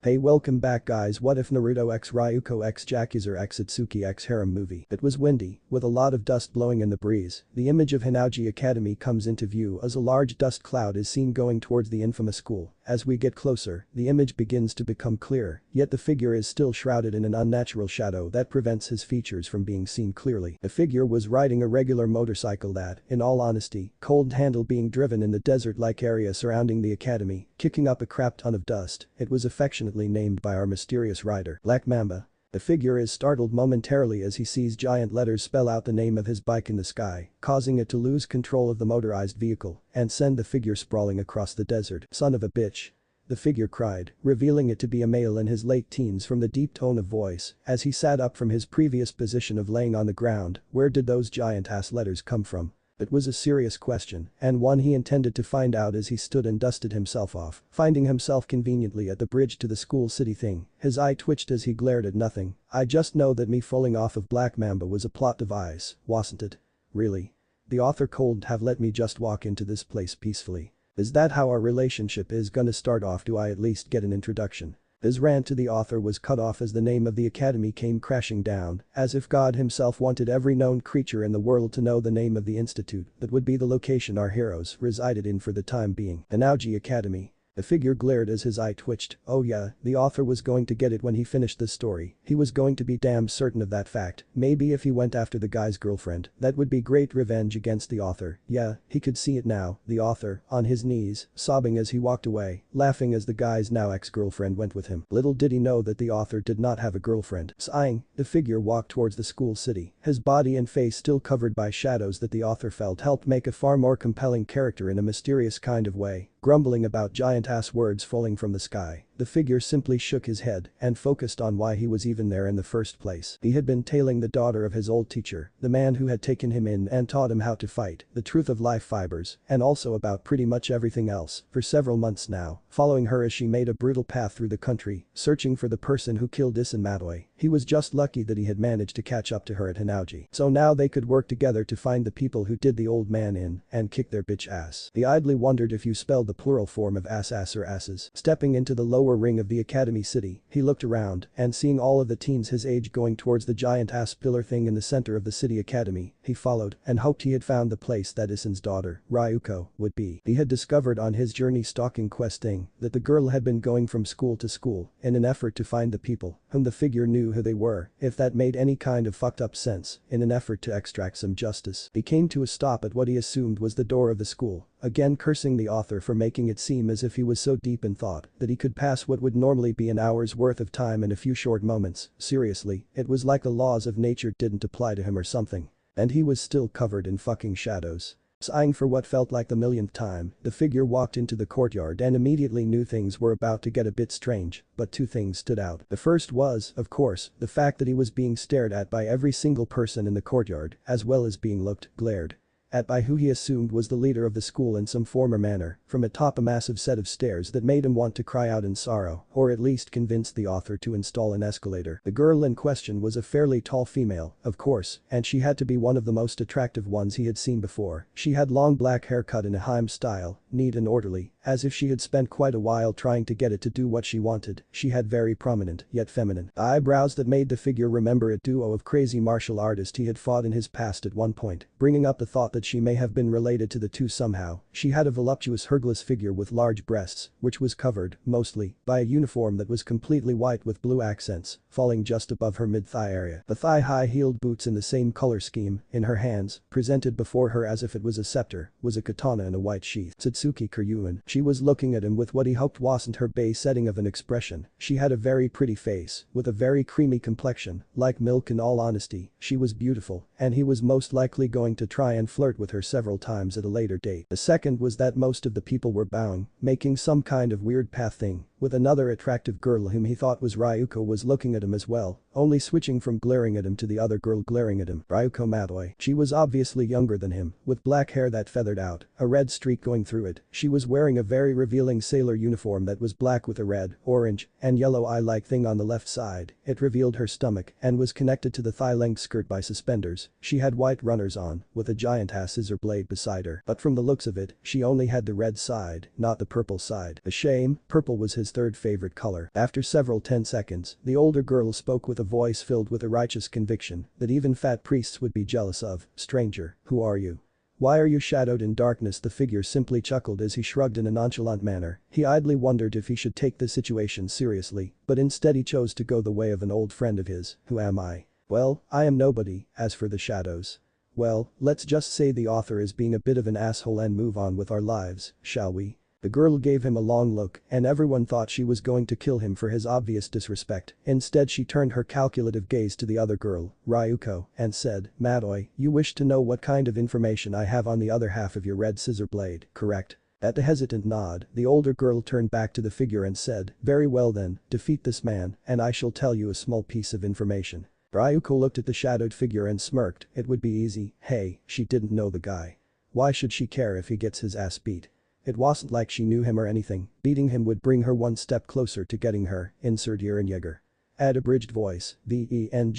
Hey, welcome back guys. What if Naruto x Ryuko x Jakuzure x Satsuki x harem movie? It was windy, with a lot of dust blowing in the breeze. The image of Hinauji Academy comes into view as a large dust cloud is seen going towards the infamous school. As we get closer, the image begins to become clearer, yet the figure is still shrouded in an unnatural shadow that prevents his features from being seen clearly. The figure was riding a regular motorcycle that, in all honesty, cold handle being driven in the desert-like area surrounding the academy, kicking up a crap ton of dust. It was affectionately named by our mysterious rider, Black Mamba. The figure is startled momentarily as he sees giant letters spell out the name of his bike in the sky, causing it to lose control of the motorized vehicle and send the figure sprawling across the desert. Son of a bitch. The figure cried, revealing it to be a male in his late teens from the deep tone of voice as he sat up from his previous position of laying on the ground. Where did those giant-ass letters come from? It was a serious question, and one he intended to find out as he stood and dusted himself off, finding himself conveniently at the bridge to the school city thing. His eye twitched as he glared at nothing. I just know that me falling off of Black Mamba was a plot device, wasn't it? Really? The author could have let me just walk into this place peacefully. Is that how our relationship is gonna start off? Do I at least get an introduction? His rant to the author was cut off as the name of the academy came crashing down, as if God himself wanted every known creature in the world to know the name of the institute that would be the location our heroes resided in for the time being. Hinauji Academy. The figure glared as his eye twitched. Oh yeah, the author was going to get it when he finished this story. He was going to be damn certain of that fact. Maybe if he went after the guy's girlfriend, that would be great revenge against the author. Yeah, he could see it now. The author, on his knees, sobbing as he walked away, laughing as the guy's now ex-girlfriend went with him. Little did he know that the author did not have a girlfriend. Sighing, the figure walked towards the school city, his body and face still covered by shadows that the author felt helped make a far more compelling character in a mysterious kind of way. Grumbling about giant-ass words falling from the sky, the figure simply shook his head and focused on why he was even there in the first place. He had been tailing the daughter of his old teacher, the man who had taken him in and taught him how to fight, the truth of life fibers, and also about pretty much everything else, for several months now, following her as she made a brutal path through the country, searching for the person who killed Isin Matoi. He was just lucky that he had managed to catch up to her at Hinauji. So now they could work together to find the people who did the old man in and kick their bitch ass. He idly wondered if you spelled the plural form of ass or asses. Stepping into the lower ring of the academy city, he looked around and seeing all of the teens his age going towards the giant ass pillar thing in the center of the city academy, he followed and hoped he had found the place that Isin's daughter, Ryuko, would be. He had discovered on his journey stalking quest thing that the girl had been going from school to school in an effort to find the people whom the figure knew who they were, if that made any kind of fucked up sense, in an effort to extract some justice. He came to a stop at what he assumed was the door of the school, again cursing the author for making it seem as if he was so deep in thought that he could pass what would normally be an hour's worth of time in a few short moments. Seriously, it was like the laws of nature didn't apply to him or something. And he was still covered in fucking shadows. Sighing for what felt like the millionth time, the figure walked into the courtyard and immediately knew things were about to get a bit strange, but two things stood out. The first was, of course, the fact that he was being stared at by every single person in the courtyard, as well as being glared at by who he assumed was the leader of the school in some form or manner, from atop a massive set of stairs that made him want to cry out in sorrow, or at least convince the author to install an escalator. The girl in question was a fairly tall female, of course, and she had to be one of the most attractive ones he had seen before. She had long black hair cut in a harem style, neat and orderly, as if she had spent quite a while trying to get it to do what she wanted. She had very prominent, yet feminine, eyebrows that made the figure remember a duo of crazy martial artists he had fought in his past at one point, bringing up the thought that she may have been related to the two somehow. She had a voluptuous hergless figure with large breasts, which was covered, mostly, by a uniform that was completely white with blue accents, falling just above her mid-thigh area. The thigh-high-heeled boots in the same color scheme, in her hands, presented before her as if it was a scepter, was a katana in a white sheath. Satsuki Kuryuin. She was looking at him with what he hoped wasn't her base setting of an expression. She had a very pretty face, with a very creamy complexion, like milk. In all honesty, she was beautiful, and he was most likely going to try and flirt with her several times at a later date. The second was that most of the people were bowing, making some kind of weird path thing, with another attractive girl whom he thought was Ryuko was looking at him as well, only switching from glaring at him to the other girl glaring at him. Ryuko Matoi. She was obviously younger than him, with black hair that feathered out, a red streak going through it. She was wearing a very revealing sailor uniform that was black with a red, orange, and yellow eye-like thing on the left side. It revealed her stomach and was connected to the thigh-length skirt by suspenders. She had white runners on, with a giant-ass scissor blade beside her, but from the looks of it, she only had the red side, not the purple side. A shame, purple was his third favorite color. After several 10 seconds, the older girl spoke with a voice filled with a righteous conviction that even fat priests would be jealous of. Stranger, who are you? Why are you shadowed in darkness? The figure simply chuckled as he shrugged in a nonchalant manner. He idly wondered if he should take the situation seriously, but instead he chose to go the way of an old friend of his. Who am I? Well, I am nobody. As for the shadows, well, let's just say the author is being a bit of an asshole and move on with our lives, shall we? The girl gave him a long look and everyone thought she was going to kill him for his obvious disrespect. Instead she turned her calculative gaze to the other girl, Ryuko, and said, Madoi, you wish to know what kind of information I have on the other half of your red scissor blade, correct? At a hesitant nod, the older girl turned back to the figure and said, very well then, defeat this man, and I shall tell you a small piece of information. Ryuko looked at the shadowed figure and smirked, it would be easy. Hey, she didn't know the guy. Why should she care if he gets his ass beat? It wasn't like she knew him or anything, beating him would bring her one step closer to getting her, insert Ehrenjäger. Add abridged voice, Vengeancend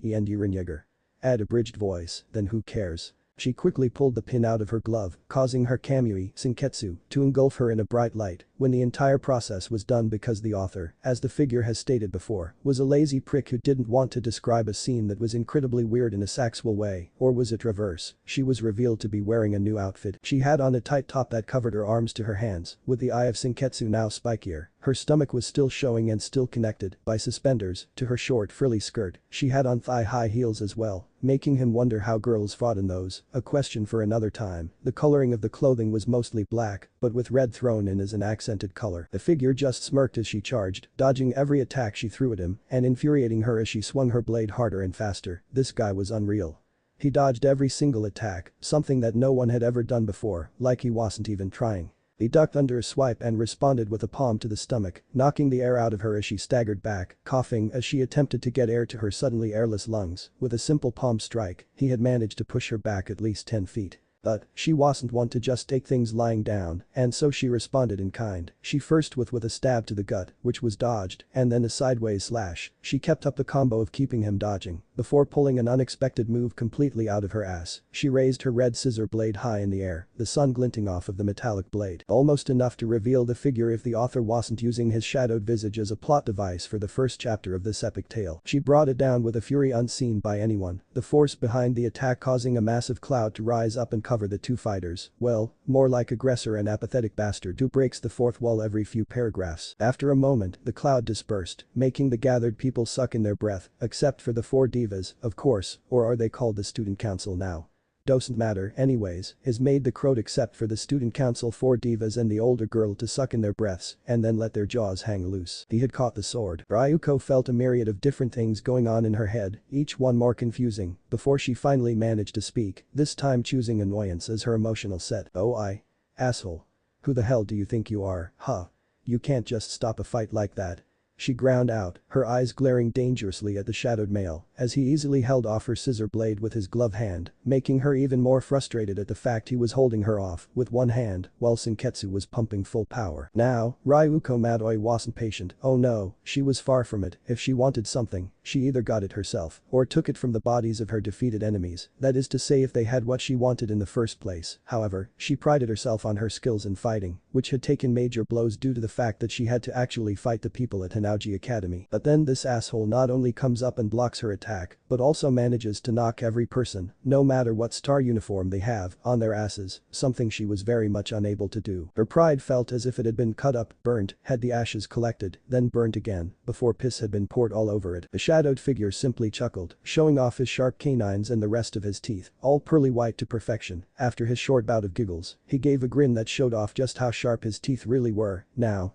Ehrenjäger. Add abridged voice, then who cares? She quickly pulled the pin out of her glove, causing her Camui, Senketsu, to engulf her in a bright light, when the entire process was done because the author, as the figure has stated before, was a lazy prick who didn't want to describe a scene that was incredibly weird in a sexual way, or was it reverse? She was revealed to be wearing a new outfit. She had on a tight top that covered her arms to her hands, with the eye of Senketsu now spikier. Her stomach was still showing and still connected, by suspenders, to her short frilly skirt. She had on thigh-high heels as well, making him wonder how girls fought in those, a question for another time. The coloring of the clothing was mostly black, but with red thrown in as an accented color. The figure just smirked as she charged, dodging every attack she threw at him, and infuriating her as she swung her blade harder and faster. This guy was unreal. He dodged every single attack, something that no one had ever done before, like he wasn't even trying. He ducked under a swipe and responded with a palm to the stomach, knocking the air out of her as she staggered back, coughing as she attempted to get air to her suddenly airless lungs. With a simple palm strike, he had managed to push her back at least 10 feet. But she wasn't one to just take things lying down, and so she responded in kind. She first with a stab to the gut, which was dodged, and then a sideways slash. She kept up the combo of keeping him dodging, before pulling an unexpected move completely out of her ass. She raised her red scissor blade high in the air, the sun glinting off of the metallic blade. Almost enough to reveal the figure if the author wasn't using his shadowed visage as a plot device for the first chapter of this epic tale. She brought it down with a fury unseen by anyone, the force behind the attack causing a massive cloud to rise up and cover the two fighters. Well, more like aggressor and apathetic bastard who breaks the fourth wall every few paragraphs. After a moment, the cloud dispersed, making the gathered people suck in their breath, except for the four divas, of course, or are they called the student council now? Doesn't matter anyways, has made the crowd except for the student council 4 divas and the older girl to suck in their breaths and then let their jaws hang loose. He had caught the sword. Ryuko felt a myriad of different things going on in her head, each one more confusing, before she finally managed to speak, this time choosing annoyance as her emotional set. Oh asshole. Who the hell do you think you are, huh? You can't just stop a fight like that. She ground out, her eyes glaring dangerously at the shadowed male, as he easily held off her scissor blade with his glove hand, making her even more frustrated at the fact he was holding her off with one hand while Senketsu was pumping full power. Now, Ryuko Madoi wasn't patient. Oh no, she was far from it. If she wanted something, she either got it herself or took it from the bodies of her defeated enemies, that is to say if they had what she wanted in the first place. However, she prided herself on her skills in fighting, which had taken major blows due to the fact that she had to actually fight the people at Hanaji Academy. But then this asshole not only comes up and blocks her attack, but also manages to knock every person, no matter what star uniform they have, on their asses, something she was very much unable to do. Her pride felt as if it had been cut up, burnt, had the ashes collected, then burnt again, before piss had been poured all over it. The shadowed figure simply chuckled, showing off his sharp canines and the rest of his teeth, all pearly white to perfection. After his short bout of giggles, he gave a grin that showed off just how sharp his teeth really were. Now,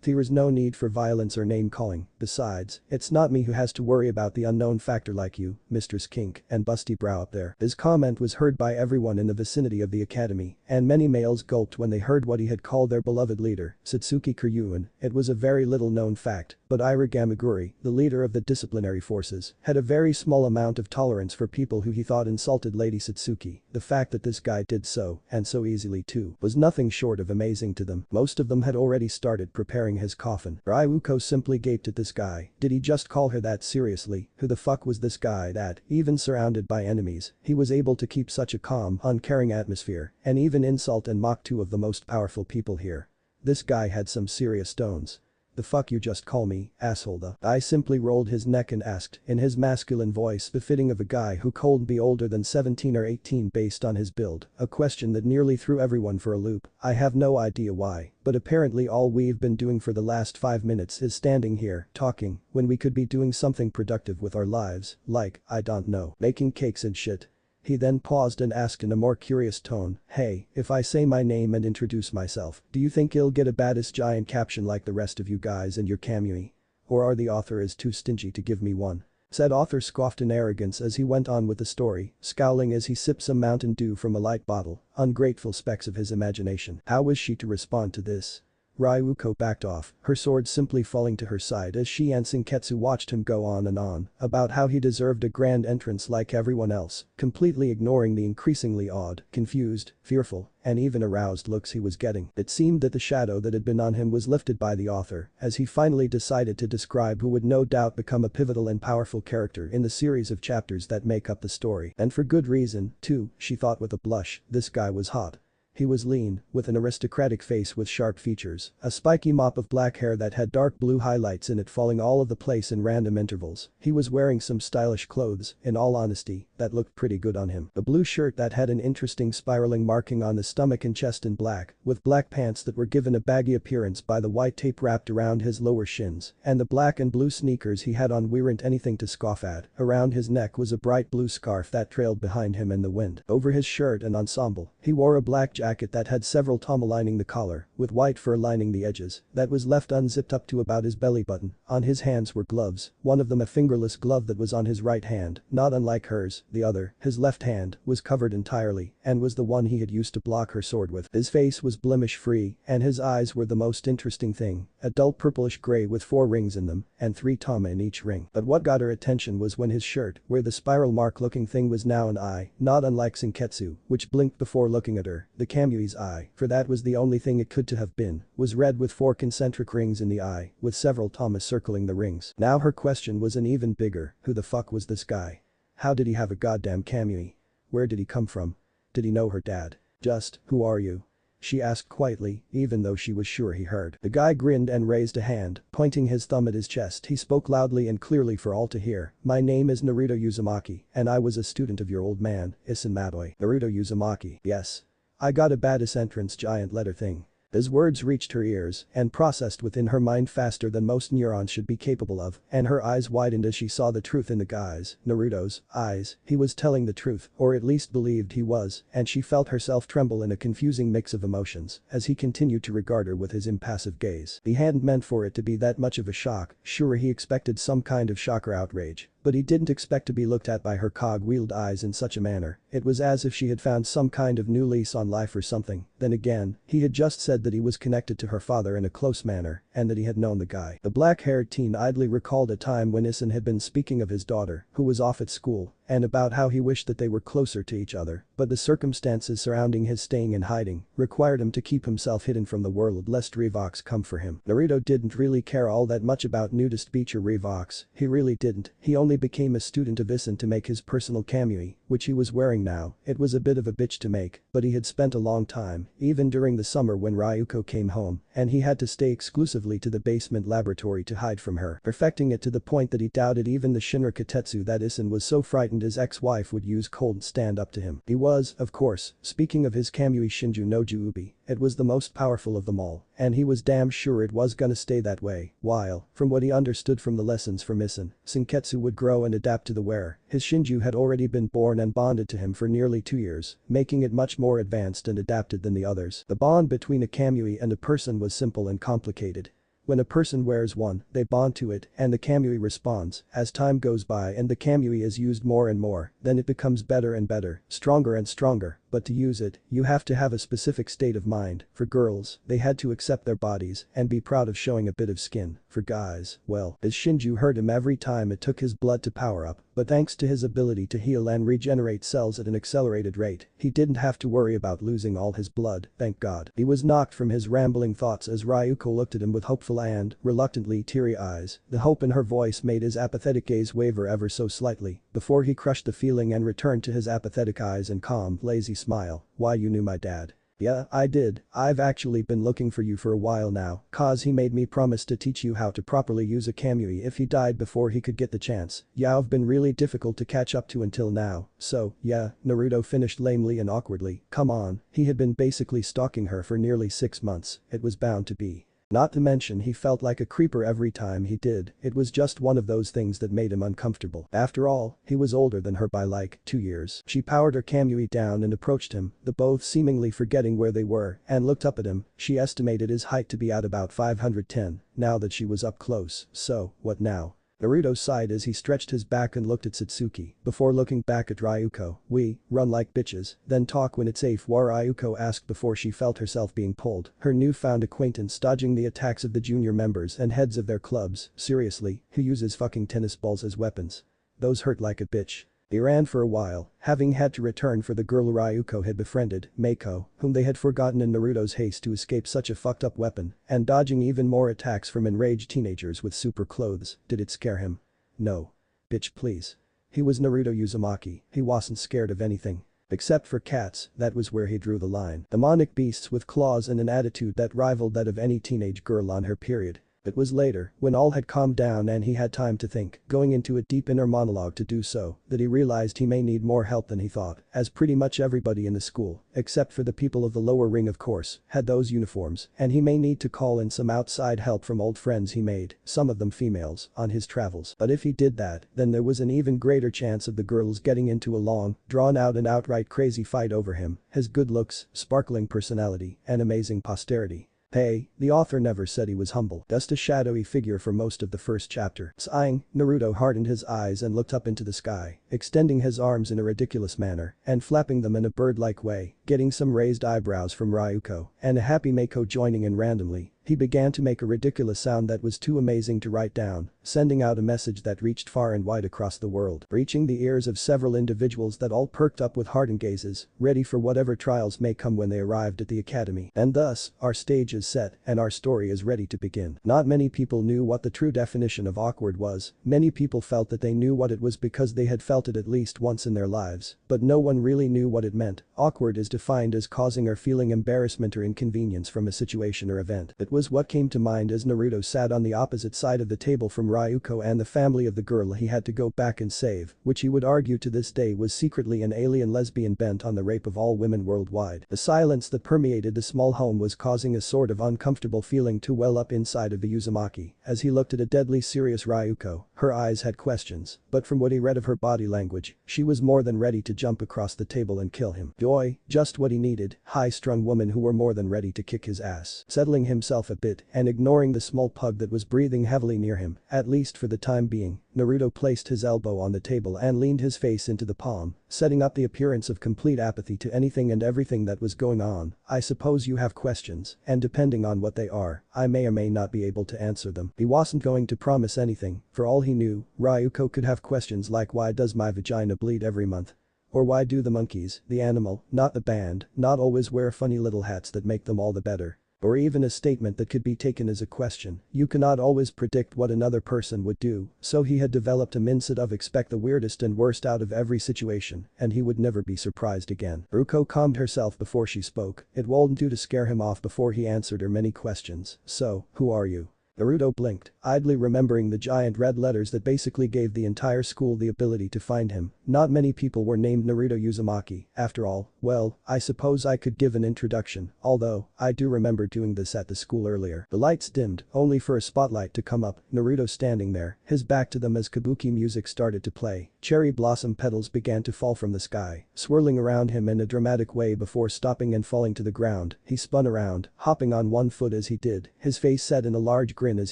there is no need for violence or name calling. Besides, it's not me who has to worry about the unknown factor like you, Mr. Skink and busty brow up there. His comment was heard by everyone in the vicinity of the academy, and many males gulped when they heard what he had called their beloved leader, Satsuki Kuryuin. It was a very little known fact, but Ira Gamaguri, the leader of the disciplinary forces, had a very small amount of tolerance for people who he thought insulted Lady Satsuki. The fact that this guy did so, and so easily too, was nothing short of amazing to them. Most of them had already started preparing his coffin. Ryuko simply gaped at this guy. Did he just call her that seriously? Who the fuck was this guy that, even surrounded by enemies, he was able to keep such a calm, uncaring atmosphere, and even insult and mock two of the most powerful people here? This guy had some serious stones. "The fuck you just call me, asshole?" The guy simply rolled his neck and asked, in his masculine voice befitting of a guy who couldn't be older than 17 or 18 based on his build, a question that nearly threw everyone for a loop. "I have no idea why, but apparently all we've been doing for the last 5 minutes is standing here, talking, when we could be doing something productive with our lives, like, I don't know, making cakes and shit." He then paused and asked in a more curious tone, "Hey, if I say my name and introduce myself, do you think I'll get a badass giant caption like the rest of you guys and your Camui? Or are the author is too stingy to give me one?" Said author scoffed in arrogance as he went on with the story, scowling as he sipped some Mountain Dew from a light bottle, ungrateful specks of his imagination. How was she to respond to this? Ryuko backed off, her sword simply falling to her side as she and Senketsu watched him go on and on about how he deserved a grand entrance like everyone else, completely ignoring the increasingly odd, confused, fearful, and even aroused looks he was getting. It seemed that the shadow that had been on him was lifted by the author as he finally decided to describe who would no doubt become a pivotal and powerful character in the series of chapters that make up the story. And for good reason, too, she thought with a blush. This guy was hot. He was lean, with an aristocratic face with sharp features, a spiky mop of black hair that had dark blue highlights in it falling all over the place in random intervals. He was wearing some stylish clothes, in all honesty, that looked pretty good on him. A blue shirt that had an interesting spiraling marking on the stomach and chest in black, with black pants that were given a baggy appearance by the white tape wrapped around his lower shins, and the black and blue sneakers he had on weren't anything to scoff at. Around his neck was a bright blue scarf that trailed behind him in the wind. Over his shirt and ensemble, he wore a black jacket that had several tomes lining the collar, with white fur lining the edges, that was left unzipped up to about his belly button. On his hands were gloves, one of them a fingerless glove that was on his right hand, not unlike hers, the other, his left hand, was covered entirely, and was the one he had used to block her sword with. His face was blemish-free, and his eyes were the most interesting thing, a dull purplish gray with 4 rings in them, and 3 tomes in each ring. But what got her attention was when his shirt, where the spiral mark looking thing was now an eye, not unlike Senketsu, which blinked before looking at her. The Camui's eye, for that was the only thing it could to have been, was red with 4 concentric rings in the eye, with several tomes circling the rings. Now her question was an even bigger, who the fuck was this guy? How did he have a goddamn Camui? Where did he come from? Did he know her dad? Just, who are you? She asked quietly, even though she was sure he heard. The guy grinned and raised a hand, pointing his thumb at his chest. He spoke loudly and clearly for all to hear. "My name is Naruto Uzumaki, and I was a student of your old man, Isen Matoi." Naruto Uzumaki. Yes. I got a badass entrance giant letter thing. His words reached her ears and processed within her mind faster than most neurons should be capable of, and her eyes widened as she saw the truth in the guy's, Naruto's, eyes. He was telling the truth, or at least believed he was, and she felt herself tremble in a confusing mix of emotions as he continued to regard her with his impassive gaze. He hadn't meant for it to be that much of a shock. Sure, he expected some kind of shock or outrage, but he didn't expect to be looked at by her cog-wheeled eyes in such a manner. It was as if she had found some kind of new lease on life or something. Then again, he had just said that he was connected to her father in a close manner, and that he had known the guy. The black-haired teen idly recalled a time when Isen had been speaking of his daughter, who was off at school, and about how he wished that they were closer to each other, but the circumstances surrounding his staying in hiding required him to keep himself hidden from the world lest Revox come for him. Naruto didn't really care all that much about nudist beach or Revox, he really didn't. He only became a student of Isen to make his personal Camui, which he was wearing now. It was a bit of a bitch to make, but he had spent a long time, even during the summer when Ryuko came home, and he had to stay exclusively to the basement laboratory to hide from her, perfecting it to the point that he doubted even the Shinra Katetsu that Isen was so frightened his ex-wife would use cold stand up to him. He was, of course, speaking of his Camui Shinju no Juubi. It was the most powerful of them all, and he was damn sure it was gonna stay that way, while, from what he understood from the lessons from Isen, Senketsu would grow and adapt to the wearer. His Shinju had already been born and bonded to him for nearly 2 years, making it much more advanced and adapted than the others. The bond between a Camui and a person was simple and complicated. When a person wears one, they bond to it, and the Camui responds. As time goes by and the Camui is used more and more, then it becomes better and better, stronger and stronger. But to use it, you have to have a specific state of mind. For girls, they had to accept their bodies and be proud of showing a bit of skin. For guys, well, his Shinju hurt him every time it took his blood to power up, but thanks to his ability to heal and regenerate cells at an accelerated rate, he didn't have to worry about losing all his blood, thank God. He was knocked from his rambling thoughts as Ryuko looked at him with hopeful and, reluctantly teary eyes. The hope in her voice made his apathetic gaze waver ever so slightly, before he crushed the feeling and returned to his apathetic eyes and calm, lazy smile. "Why, you knew my dad?" Yeah, I did. I've actually been looking for you for a while now, cause he made me promise to teach you how to properly use a Camui if he died before he could get the chance. Yeah, I've been really difficult to catch up to until now, so, yeah," Naruto finished lamely and awkwardly. Come on, he had been basically stalking her for nearly 6 months, it was bound to be. Not to mention he felt like a creeper every time he did, it was just one of those things that made him uncomfortable. After all, he was older than her by like 2 years. She powered her Kamui down and approached him, the both seemingly forgetting where they were, and looked up at him. She estimated his height to be at about 510, now that she was up close, so, what now? Naruto sighed as he stretched his back and looked at Satsuki, before looking back at Ryuko. "We run like bitches, then talk when it's safe," Ryuko asked before she felt herself being pulled, her newfound acquaintance dodging the attacks of the junior members and heads of their clubs. Seriously, who uses fucking tennis balls as weapons? Those hurt like a bitch. They ran for a while, having had to return for the girl Ryuko had befriended, Mako, whom they had forgotten in Naruto's haste to escape such a fucked up weapon, and dodging even more attacks from enraged teenagers with super clothes. Did it scare him? No. Bitch please. He was Naruto Uzumaki, he wasn't scared of anything. Except for cats, that was where he drew the line. Demonic beasts with claws and an attitude that rivaled that of any teenage girl on her period. It was later, when all had calmed down and he had time to think, going into a deep inner monologue to do so, that he realized he may need more help than he thought, as pretty much everybody in the school, except for the people of the lower ring of course, had those uniforms, and he may need to call in some outside help from old friends he made, some of them females, on his travels. But if he did that, then there was an even greater chance of the girls getting into a long, drawn-out and outright crazy fight over him, his good looks, sparkling personality, and amazing posterity. Hey, the author never said he was humble. Just a shadowy figure for most of the first chapter. Sighing, Naruto hardened his eyes and looked up into the sky, extending his arms in a ridiculous manner and flapping them in a bird-like way, getting some raised eyebrows from Ryuko and a happy Mako joining in randomly. He began to make a ridiculous sound that was too amazing to write down, sending out a message that reached far and wide across the world, reaching the ears of several individuals that all perked up with hardened gazes, ready for whatever trials may come when they arrived at the academy. And thus, our stage is set and our story is ready to begin. Not many people knew what the true definition of awkward was, many people felt that they knew what it was because they had felt it at least once in their lives, but no one really knew what it meant. Awkward is defined as causing or feeling embarrassment or inconvenience from a situation or event. It was what came to mind as Naruto sat on the opposite side of the table from Ryuko and the family of the girl he had to go back and save, which he would argue to this day was secretly an alien lesbian bent on the rape of all women worldwide. The silence that permeated the small home was causing a sort of uncomfortable feeling to well up inside of the Uzumaki as he looked at a deadly serious Ryuko. Her eyes had questions, but from what he read of her body language, she was more than ready to jump across the table and kill him. Joy, just what he needed, high-strung women who were more than ready to kick his ass. Settling himself a bit and ignoring the small pug that was breathing heavily near him, at least for the time being, Naruto placed his elbow on the table and leaned his face into the palm, setting up the appearance of complete apathy to anything and everything that was going on. I suppose you have questions, and depending on what they are, I may or may not be able to answer them. He wasn't going to promise anything, for all he knew, Ryuko could have questions like why does my vagina bleed every month? Or why do the monkeys, the animal, not the band, not always wear funny little hats that make them all the better? Or even a statement that could be taken as a question. You cannot always predict what another person would do, so he had developed a mindset of expect the weirdest and worst out of every situation, and he would never be surprised again. Ryuko calmed herself before she spoke, it wouldn't do to scare him off before he answered her many questions. So, who are you? Naruto blinked, idly remembering the giant red letters that basically gave the entire school the ability to find him. Not many people were named Naruto Uzumaki, after all. Well, I suppose I could give an introduction, although, I do remember doing this at the school earlier. The lights dimmed, only for a spotlight to come up, Naruto standing there, his back to them as kabuki music started to play. Cherry blossom petals began to fall from the sky, swirling around him in a dramatic way before stopping and falling to the ground. He spun around, hopping on one foot as he did, his face set in a large grin as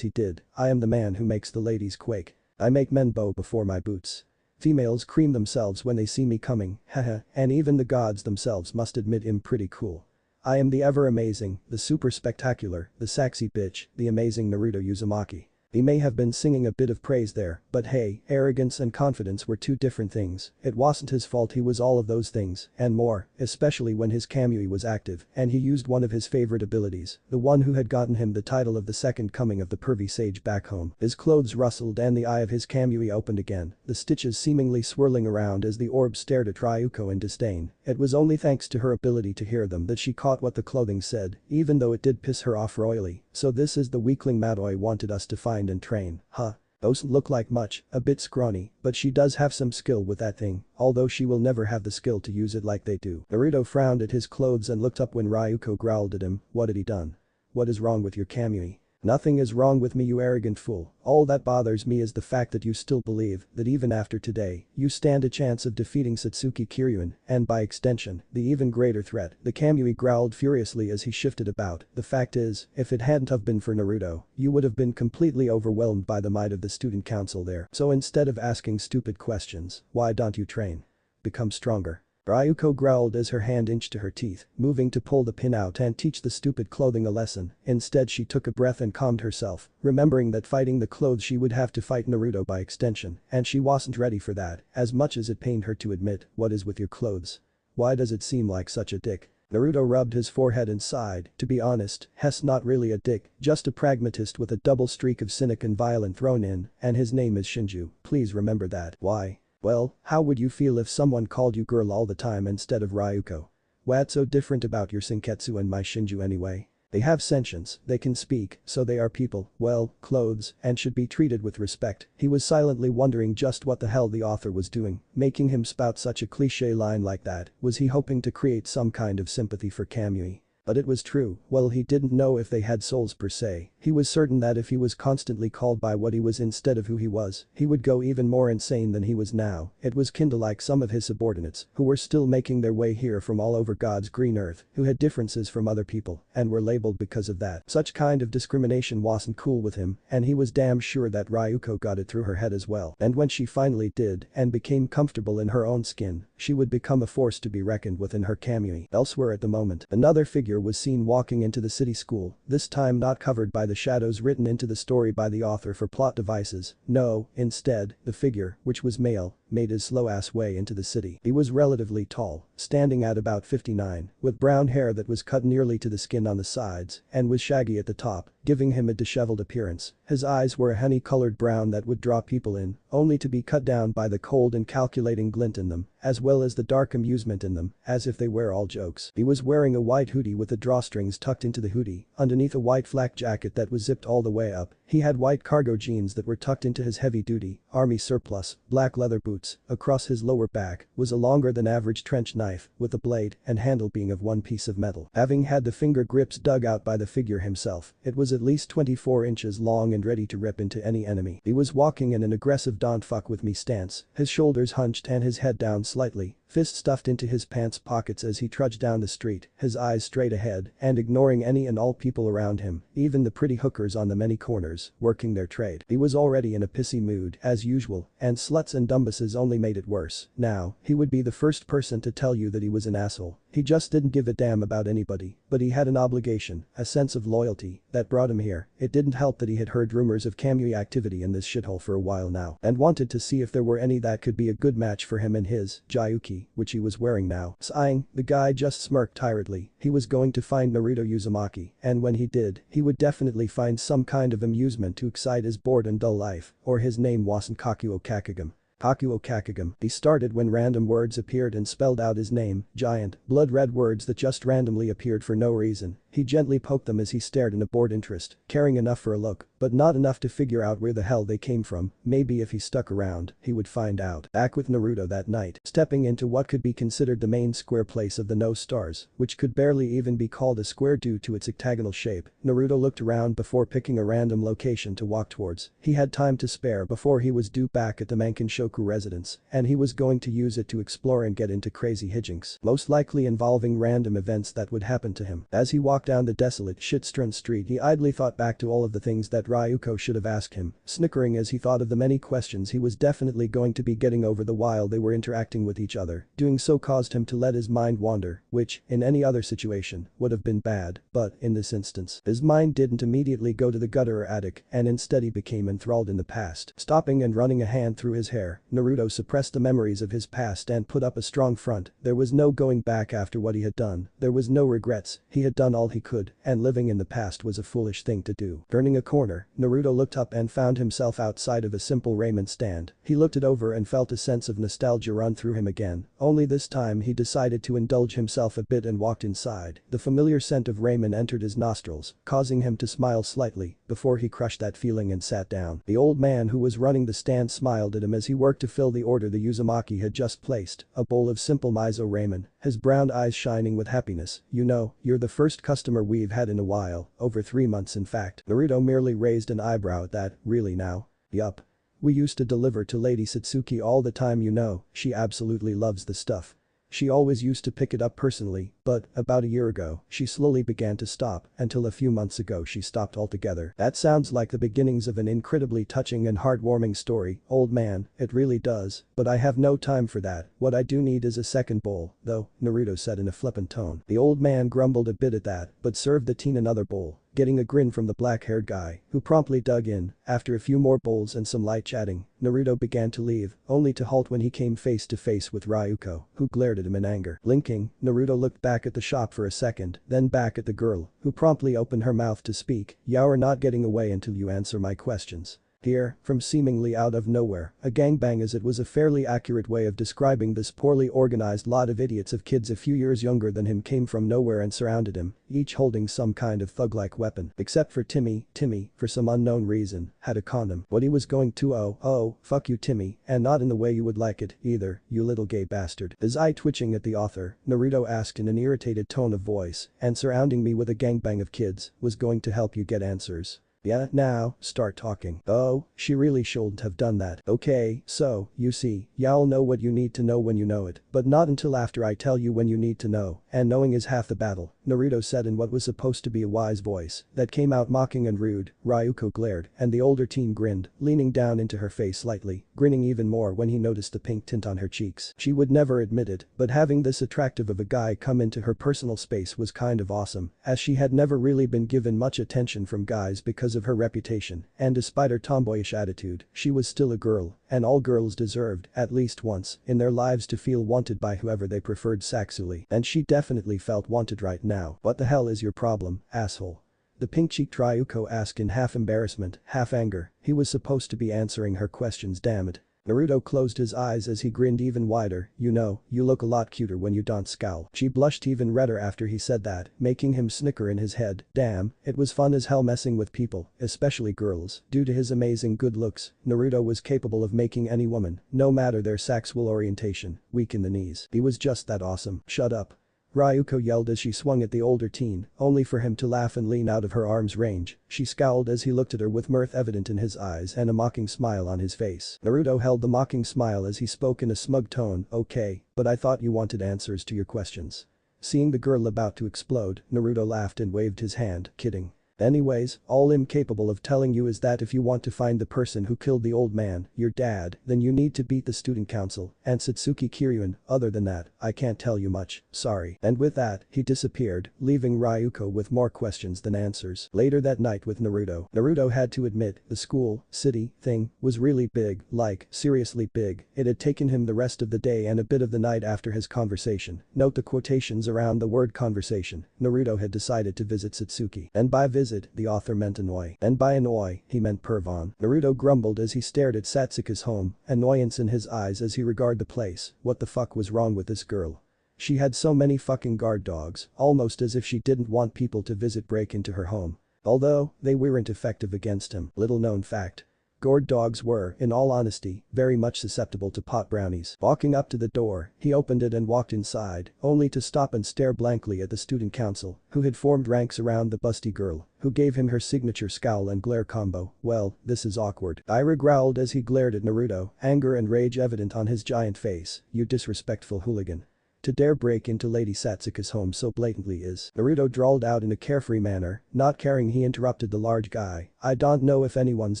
he did. I am the man who makes the ladies quake. I make men bow before my boots. Females cream themselves when they see me coming, haha, and even the gods themselves must admit I'm pretty cool. I am the ever amazing, the super spectacular, the sexy bitch, the amazing Naruto Uzumaki. He may have been singing a bit of praise there, but hey, arrogance and confidence were two different things. It wasn't his fault he was all of those things, and more, especially when his Camui was active, and he used one of his favorite abilities, the one who had gotten him the title of the second coming of the pervy sage back home. His clothes rustled and the eye of his Camui opened again, the stitches seemingly swirling around as the orb stared at Ryuko in disdain. It was only thanks to her ability to hear them that she caught what the clothing said, even though it did piss her off royally. So this is the weakling Madoi wanted us to find and train, huh? Those look like much, a bit scrawny, but she does have some skill with that thing, although she will never have the skill to use it like they do. Naruto frowned at his clothes and looked up when Ryuko growled at him, what had he done? What is wrong with your Camui? Nothing is wrong with me, you arrogant fool. All that bothers me is the fact that you still believe that even after today, you stand a chance of defeating Satsuki Kiryuin, and by extension, the even greater threat. The Camui growled furiously as he shifted about. The fact is, if it hadn't have been for Naruto, you would have been completely overwhelmed by the might of the student council there. So instead of asking stupid questions, why don't you train? Become stronger. Ryuko growled as her hand inched to her teeth, moving to pull the pin out and teach the stupid clothing a lesson. Instead she took a breath and calmed herself, remembering that fighting the clothes she would have to fight Naruto by extension, and she wasn't ready for that, as much as it pained her to admit. What is with your clothes? Why does it seem like such a dick? Naruto rubbed his forehead and sighed. To be honest, Hess not really a dick, just a pragmatist with a double streak of cynic and violent thrown in, and his name is Shinju. Please remember that. Why? Well, how would you feel if someone called you girl all the time instead of Ryuko? What's so different about your Senketsu and my Shinju anyway? They have sentience, they can speak, so they are people, well, clothes, and should be treated with respect. He was silently wondering just what the hell the author was doing, making him spout such a cliché line like that. Was he hoping to create some kind of sympathy for Camui? But it was true. Well, he didn't know if they had souls per se. He was certain that if he was constantly called by what he was instead of who he was, he would go even more insane than he was now. It was kinda like some of his subordinates, who were still making their way here from all over God's green earth, who had differences from other people, and were labeled because of that. Such kind of discrimination wasn't cool with him, and he was damn sure that Ryuko got it through her head as well. And when she finally did, and became comfortable in her own skin, she would become a force to be reckoned with in her Camui. Elsewhere at the moment, another figure was seen walking into the city school, this time not covered by the shadows written into the story by the author for plot devices. No, instead, the figure, which was male, made his slow-ass way into the city. He was relatively tall, standing at about 59, with brown hair that was cut nearly to the skin on the sides, and was shaggy at the top, giving him a disheveled appearance. His eyes were a honey-colored brown that would draw people in, only to be cut down by the cold and calculating glint in them, as well as the dark amusement in them, as if they were all jokes. He was wearing a white hoodie with the drawstrings tucked into the hoodie, underneath a white flak jacket that was zipped all the way up. He had white cargo jeans that were tucked into his heavy-duty, army surplus, black leather boots. Across his lower back was a longer than average trench knife, with the blade and handle being of one piece of metal. Having had the finger grips dug out by the figure himself, it was at least 24 inches long and ready to rip into any enemy. He was walking in an aggressive don't fuck with me stance, his shoulders hunched and his head down slightly, fist stuffed into his pants pockets as he trudged down the street, his eyes straight ahead and ignoring any and all people around him, even the pretty hookers on the many corners, working their trade. He was already in a pissy mood, as usual, and sluts and dumbasses only made it worse. Now, he would be the first person to tell you that he was an asshole. He just didn't give a damn about anybody, but he had an obligation, a sense of loyalty, that brought him here. It didn't help that he had heard rumors of Camui activity in this shithole for a while now, and wanted to see if there were any that could be a good match for him in his Jayuki, which he was wearing now. Sighing, the guy just smirked tiredly. He was going to find Naruto Uzumaki, and when he did, he would definitely find some kind of amusement to excite his bored and dull life, or his name wasn't Kakuo Kakagam. Kakuo Kakagam. He started when random words appeared and spelled out his name, giant, blood-red words that just randomly appeared for no reason. He gently poked them as he stared in a bored interest, caring enough for a look, but not enough to figure out where the hell they came from. Maybe if he stuck around, he would find out. Back with Naruto that night, stepping into what could be considered the main square place of the No Stars, which could barely even be called a square due to its octagonal shape, Naruto looked around before picking a random location to walk towards. He had time to spare before he was due back at the Mankinshoku residence, and he was going to use it to explore and get into crazy hijinks, most likely involving random events that would happen to him. As he walked walked down the desolate shit-strewn street he idly thought back to all of the things that Ryuko should have asked him, snickering as he thought of the many questions he was definitely going to be getting over the while they were interacting with each other. Doing so caused him to let his mind wander, which, in any other situation, would have been bad, but, in this instance, his mind didn't immediately go to the gutter or attic and instead he became enthralled in the past. Stopping and running a hand through his hair, Naruto suppressed the memories of his past and put up a strong front. There was no going back after what he had done. There was no regrets. He had done all he could, and living in the past was a foolish thing to do. Turning a corner, Naruto looked up and found himself outside of a simple ramen stand. He looked it over and felt a sense of nostalgia run through him again. Only this time he decided to indulge himself a bit and walked inside. The familiar scent of ramen entered his nostrils, causing him to smile slightly before he crushed that feeling and sat down. The old man who was running the stand smiled at him as he worked to fill the order the Uzumaki had just placed, a bowl of simple miso ramen, his brown eyes shining with happiness. You know, you're the first customer we've had in a while, over 3 months in fact. Naruto merely raised an eyebrow at that, really now? Yup. We used to deliver to Lady Satsuki all the time, you know, she absolutely loves the stuff. She always used to pick it up personally, but, about a year ago, she slowly began to stop, until a few months ago she stopped altogether. That sounds like the beginnings of an incredibly touching and heartwarming story, old man, it really does, but I have no time for that. What I do need is a second bowl, though, Naruto said in a flippant tone. The old man grumbled a bit at that, but served the teen another bowl, getting a grin from the black-haired guy, who promptly dug in. After a few more bowls and some light chatting, Naruto began to leave, only to halt when he came face to face with Ryuko, who glared at him in anger. Blinking, Naruto looked back at the shop for a second, then back at the girl, who promptly opened her mouth to speak. You're not getting away until you answer my questions. Here, from seemingly out of nowhere, a gangbang as it was a fairly accurate way of describing this poorly organized lot of idiots of kids a few years younger than him came from nowhere and surrounded him, each holding some kind of thug-like weapon. Except for Timmy, for some unknown reason, had a condom. What he was going to oh, fuck you Timmy, and not in the way you would like it, either, you little gay bastard. His eye twitching at the author, Naruto asked in an irritated tone of voice, and surrounding me with a gangbang of kids, was going to help you get answers. Yeah, now, start talking. Oh, she really shouldn't have done that. Okay, so, you see, y'all know what you need to know when you know it, but not until after I tell you when you need to know, and knowing is half the battle, Naruto said in what was supposed to be a wise voice, that came out mocking and rude. Ryuko glared, and the older teen grinned, leaning down into her face slightly, grinning even more when he noticed the pink tint on her cheeks. She would never admit it, but having this attractive of a guy come into her personal space was kind of awesome, as she had never really been given much attention from guys because of her reputation, and despite her tomboyish attitude, she was still a girl, and all girls deserved, at least once, in their lives to feel wanted by whoever they preferred sexually, and she definitely felt wanted right now. What the hell is your problem, asshole? The pink-cheeked Ryuko asked in half embarrassment, half anger. He was supposed to be answering her questions, damn it. Naruto closed his eyes as he grinned even wider. You know, you look a lot cuter when you don't scowl. She blushed even redder after he said that, making him snicker in his head. Damn, it was fun as hell messing with people, especially girls. Due to his amazing good looks, Naruto was capable of making any woman, no matter their sexual orientation, weak in the knees. He was just that awesome. Shut up. Ryuko yelled as she swung at the older teen, only for him to laugh and lean out of her arm's range. She scowled as he looked at her with mirth evident in his eyes and a mocking smile on his face. Naruto held the mocking smile as he spoke in a smug tone, okay, but I thought you wanted answers to your questions. Seeing the girl about to explode, Naruto laughed and waved his hand, kidding. Anyways, all I'm capable of telling you is that if you want to find the person who killed the old man, your dad, then you need to beat the student council and Satsuki Kiryuin. Other than that, I can't tell you much, sorry. And with that, he disappeared, leaving Ryuko with more questions than answers. Later that night with Naruto had to admit the school, city, thing was really big, like, seriously big. It had taken him the rest of the day and a bit of the night after his conversation. Note the quotations around the word conversation. Naruto had decided to visit Satsuki. And by visit, the author meant annoy. And by annoy, he meant perv on. Naruto grumbled as he stared at Satsuki's home, annoyance in his eyes as he regarded the place. What the fuck was wrong with this girl? She had so many fucking guard dogs, almost as if she didn't want people to break into her home. Although, they weren't effective against him. Little known fact. Guard dogs were, in all honesty, very much susceptible to pot brownies. Walking up to the door, he opened it and walked inside, only to stop and stare blankly at the student council, who had formed ranks around the busty girl, who gave him her signature scowl and glare combo. Well, this is awkward. Ira growled as he glared at Naruto, anger and rage evident on his giant face. You disrespectful hooligan. To dare break into Lady Satsuki's home so blatantly is. Naruto drawled out in a carefree manner, not caring. He interrupted the large guy. I don't know if anyone's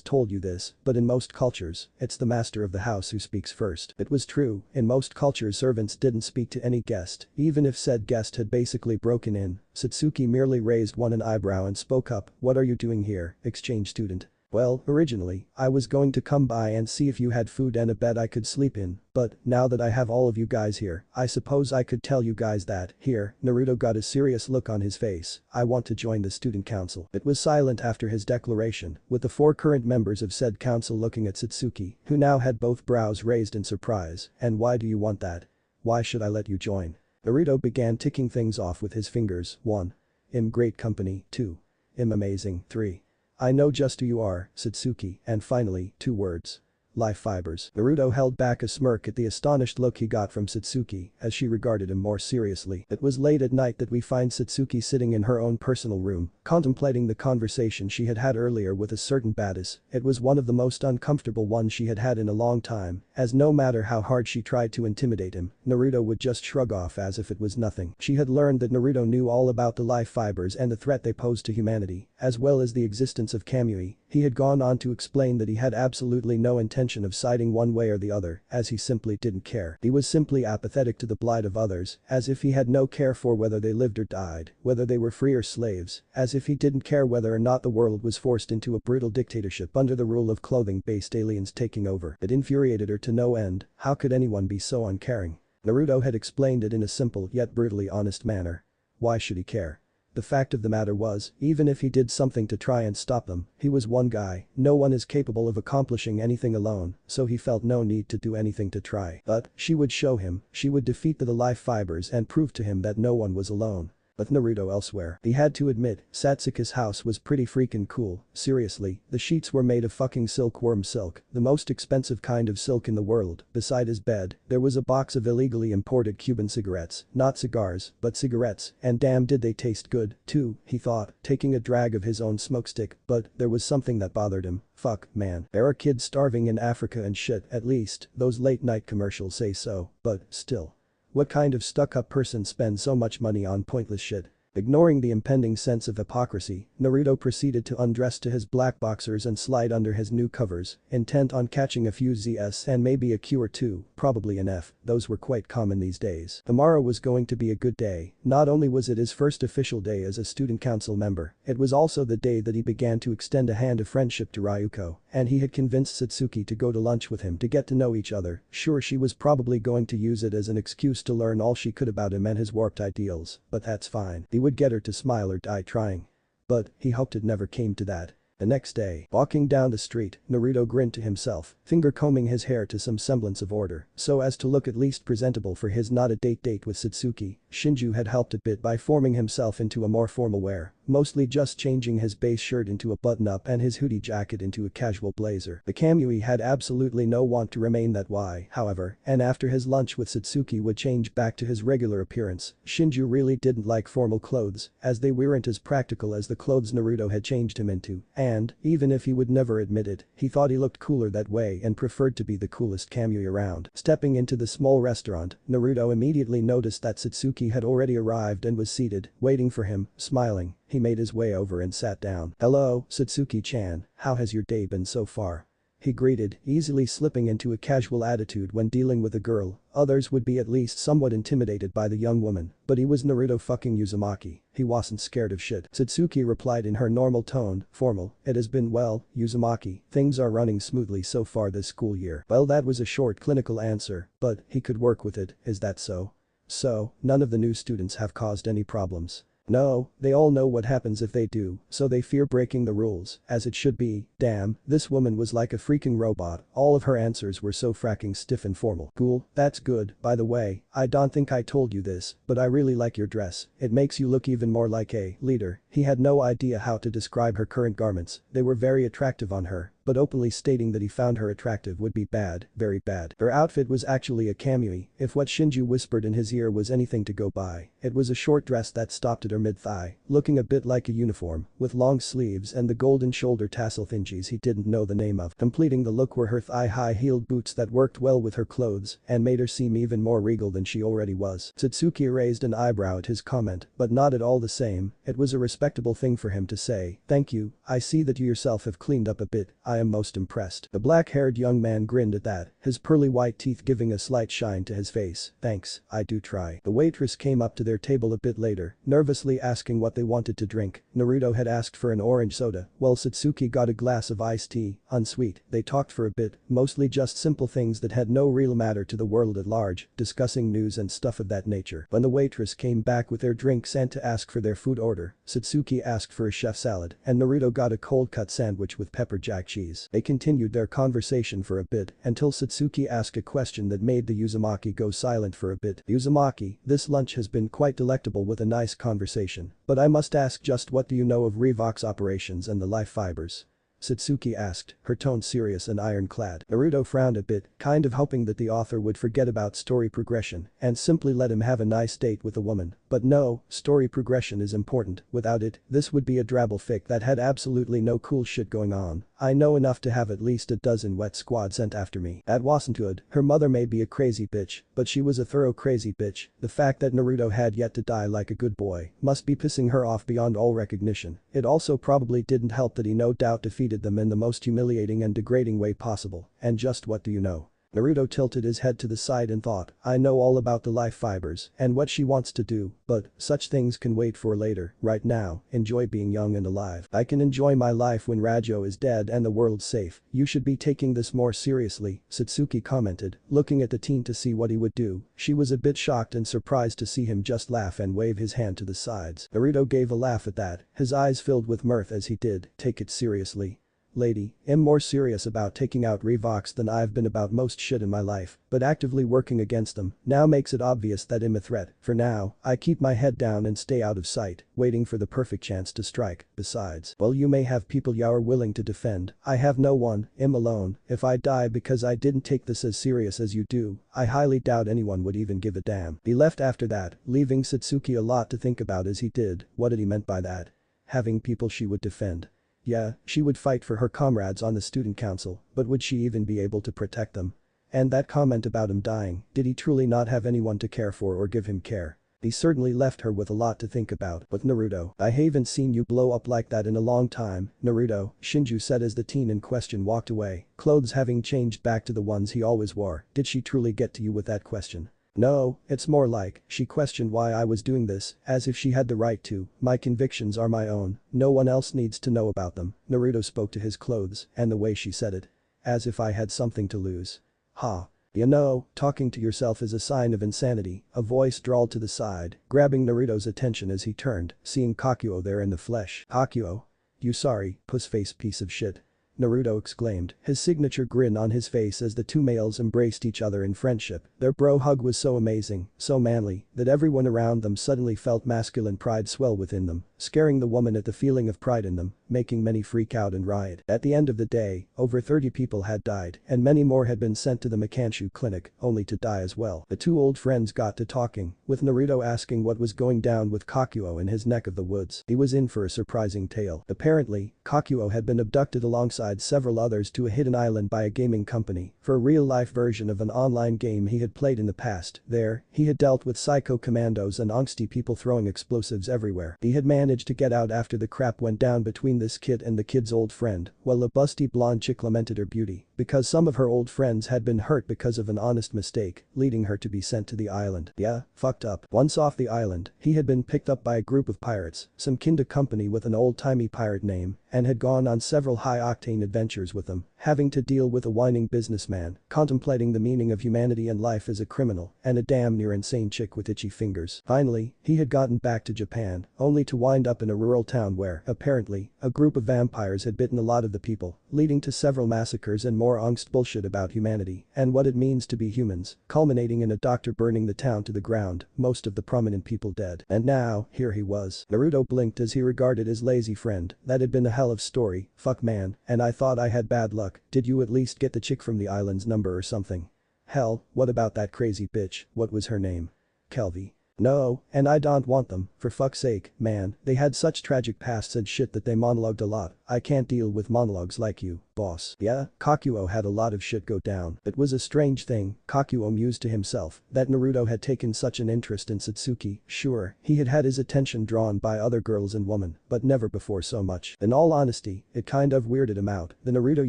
told you this, but in most cultures, it's the master of the house who speaks first. It was true, in most cultures servants didn't speak to any guest, even if said guest had basically broken in. Satsuki merely raised one eyebrow and spoke up, what are you doing here, exchange student? Well, originally, I was going to come by and see if you had food and a bed I could sleep in, but now that I have all of you guys here, I suppose I could tell you guys that, here, Naruto got a serious look on his face, I want to join the student council. It was silent after his declaration, with the 4 current members of said council looking at Satsuki, who now had both brows raised in surprise, and why do you want that? Why should I let you join? Naruto began ticking things off with his fingers, 1. I'm great company, 2. I'm amazing, 3. I know just who you are, Satsuki, and finally, 2 words. Life fibers. Naruto held back a smirk at the astonished look he got from Satsuki as she regarded him more seriously. It was late at night that we find Satsuki sitting in her own personal room, contemplating the conversation she had had earlier with a certain badass. It was one of the most uncomfortable ones she had had in a long time, as no matter how hard she tried to intimidate him, Naruto would just shrug off as if it was nothing. She had learned that Naruto knew all about the life fibers and the threat they posed to humanity, as well as the existence of Camui. He had gone on to explain that he had absolutely no intention of siding one way or the other, as he simply didn't care. He was simply apathetic to the plight of others, as if he had no care for whether they lived or died, whether they were free or slaves, as if he didn't care whether or not the world was forced into a brutal dictatorship under the rule of clothing-based aliens taking over. It infuriated her to no end. How could anyone be so uncaring? Naruto had explained it in a simple yet brutally honest manner. Why should he care? The fact of the matter was, even if he did something to try and stop them, he was one guy, no one is capable of accomplishing anything alone, so he felt no need to do anything to try. But, she would show him, she would defeat the life fibers and prove to him that no one was alone. With Naruto elsewhere, he had to admit, Satsuki's house was pretty freaking cool. Seriously, the sheets were made of fucking silkworm silk, the most expensive kind of silk in the world. Beside his bed, there was a box of illegally imported Cuban cigarettes, not cigars, but cigarettes, and damn did they taste good, too, he thought, taking a drag of his own smokestick, but there was something that bothered him. Fuck, man, there are kids starving in Africa and shit, at least, those late night commercials say so, but still. What kind of stuck-up person spends so much money on pointless shit? Ignoring the impending sense of hypocrisy, Naruto proceeded to undress to his black boxers and slide under his new covers, intent on catching a few Zs and maybe a Q or 2, probably an F, those were quite common these days. Tomorrow was going to be a good day. Not only was it his first official day as a student council member, it was also the day that he began to extend a hand of friendship to Ryuko, and he had convinced Satsuki to go to lunch with him to get to know each other. Sure, she was probably going to use it as an excuse to learn all she could about him and his warped ideals, but that's fine. He would get her to smile or die trying. But, he hoped it never came to that. The next day, walking down the street, Naruto grinned to himself, finger combing his hair to some semblance of order, so as to look at least presentable for his not-a-date with Satsuki. Shinju had helped a bit by forming himself into a more formal wear, mostly just changing his base shirt into a button-up and his hoodie jacket into a casual blazer. The Camui had absolutely no want to remain that way, however, and after his lunch with Satsuki would change back to his regular appearance. Shinju really didn't like formal clothes, as they weren't as practical as the clothes Naruto had changed him into, and, even if he would never admit it, he thought he looked cooler that way and preferred to be the coolest Camui around. Stepping into the small restaurant, Naruto immediately noticed that Satsuki had already arrived and was seated, waiting for him, smiling. He made his way over and sat down. Hello, Satsuki-chan, how has your day been so far? He greeted, easily slipping into a casual attitude when dealing with a girl. Others would be at least somewhat intimidated by the young woman, but he was Naruto fucking Uzumaki. He wasn't scared of shit. Satsuki replied in her normal tone, formal, it has been well, Uzumaki, things are running smoothly so far this school year. Well, that was a short clinical answer, but he could work with it, is that so? So, none of the new students have caused any problems. No, they all know what happens if they do, so they fear breaking the rules, as it should be. Damn, this woman was like a freaking robot, all of her answers were so fracking stiff and formal. Cool, that's good, by the way, I don't think I told you this, but I really like your dress, it makes you look even more like a leader. He had no idea how to describe her current garments, they were very attractive on her, but openly stating that he found her attractive would be bad, very bad. Her outfit was actually a Camui, if what Shinju whispered in his ear was anything to go by. It was a short dress that stopped at her mid-thigh, looking a bit like a uniform, with long sleeves and the golden shoulder tassel thingies he didn't know the name of. Completing the look were her thigh-high heeled boots that worked well with her clothes and made her seem even more regal than she already was. Satsuki raised an eyebrow at his comment, but not at all the same, it was a respectable thing for him to say. Thank you, I see that you yourself have cleaned up a bit, I am most impressed. The black-haired young man grinned at that, his pearly white teeth giving a slight shine to his face. Thanks, I do try. The waitress came up to their table a bit later, nervously asking what they wanted to drink. Naruto had asked for an orange soda, while Satsuki got a glass of iced tea, unsweet. They talked for a bit, mostly just simple things that had no real matter to the world at large, discussing news and stuff of that nature. When the waitress came back with their drinks and to ask for their food order, Satsuki asked for a chef salad, and Naruto got a cold-cut sandwich with pepper jack cheese. They continued their conversation for a bit until Satsuki asked a question that made the Uzumaki go silent for a bit. Uzumaki, this lunch has been quite delectable with a nice conversation, but I must ask, just what do you know of Revox operations and the life fibers? Satsuki asked, her tone serious and ironclad. Naruto frowned a bit, kind of hoping that the author would forget about story progression and simply let him have a nice date with a woman. But no, story progression is important, without it, this would be a drabble fic that had absolutely no cool shit going on. I know enough to have at least a dozen wet squad sent after me. That wasn't good. Her mother may be a crazy bitch, but she was a thorough crazy bitch. The fact that Naruto had yet to die like a good boy must be pissing her off beyond all recognition. It also probably didn't help that he no doubt defeated them in the most humiliating and degrading way possible. And just what do you know? Naruto tilted his head to the side and thought, I know all about the life fibers and what she wants to do, but such things can wait for later. Right now, enjoy being young and alive. I can enjoy my life when Rajo is dead and the world's safe. You should be taking this more seriously, Satsuki commented, looking at the teen to see what he would do. She was a bit shocked and surprised to see him just laugh and wave his hand to the sides. Naruto gave a laugh at that, his eyes filled with mirth as he did, take it seriously. Lady, I'm more serious about taking out Revox than I've been about most shit in my life, but actively working against them now makes it obvious that I'm a threat. For now, I keep my head down and stay out of sight, waiting for the perfect chance to strike. Besides, while you may have people you are willing to defend, I have no one, I'm alone. If I die because I didn't take this as serious as you do, I highly doubt anyone would even give a damn. He left after that, leaving Satsuki a lot to think about as he did. What did he meant by that? Having people she would defend. Yeah, she would fight for her comrades on the student council, but would she even be able to protect them? And that comment about him dying, did he truly not have anyone to care for or give him care? He certainly left her with a lot to think about. But Naruto, I haven't seen you blow up like that in a long time, Naruto, Shinju said as the teen in question walked away, clothes having changed back to the ones he always wore. Did she truly get to you with that question? No, it's more like, she questioned why I was doing this, as if she had the right to. My convictions are my own, no one else needs to know about them. Naruto spoke to his clothes, and the way she said it. As if I had something to lose. Ha. You know, talking to yourself is a sign of insanity, a voice drawled to the side, grabbing Naruto's attention as he turned, seeing Kakuo there in the flesh. Kakuo? You sorry, puss-face piece of shit. Naruto exclaimed, his signature grin on his face as the two males embraced each other in friendship. Their bro hug was so amazing, so manly, that everyone around them suddenly felt masculine pride swell within them, scaring the woman at the feeling of pride in them, making many freak out and riot. At the end of the day, over 30 people had died, and many more had been sent to the Makanshu clinic, only to die as well. The two old friends got to talking, with Naruto asking what was going down with Kakuo in his neck of the woods. He was in for a surprising tale. Apparently, Kakuo had been abducted alongside several others to a hidden island by a gaming company for a real-life version of an online game he had played in the past. There, he had dealt with psycho commandos and angsty people throwing explosives everywhere. He had managed to get out after the crap went down between this kid and the kid's old friend, while a busty blonde chick lamented her beauty because some of her old friends had been hurt because of an honest mistake, leading her to be sent to the island. Yeah, fucked up. Once off the island, he had been picked up by a group of pirates, some kinda company with an old-timey pirate name, and had gone on several high-octane adventures with them, having to deal with a whining businessman, contemplating the meaning of humanity and life as a criminal, and a damn near insane chick with itchy fingers. Finally, he had gotten back to Japan, only to wind up in a rural town where, apparently, a group of vampires had bitten a lot of the people, leading to several massacres and more more angst bullshit about humanity and what it means to be humans, culminating in a doctor burning the town to the ground, most of the prominent people dead. And now, here he was. Naruto blinked as he regarded his lazy friend. That had been a hell of story, fuck man, and I thought I had bad luck. Did you at least get the chick from the island's number or something? Hell, what about that crazy bitch, what was her name? Kelvy. No, and I don't want them, for fuck's sake, man, they had such tragic pasts and shit that they monologued a lot. I can't deal with monologues like you, boss. Yeah, Kakuo had a lot of shit go down. It was a strange thing, Kakuo mused to himself, that Naruto had taken such an interest in Satsuki. Sure, he had had his attention drawn by other girls and women, but never before so much. In all honesty, it kind of weirded him out. The Naruto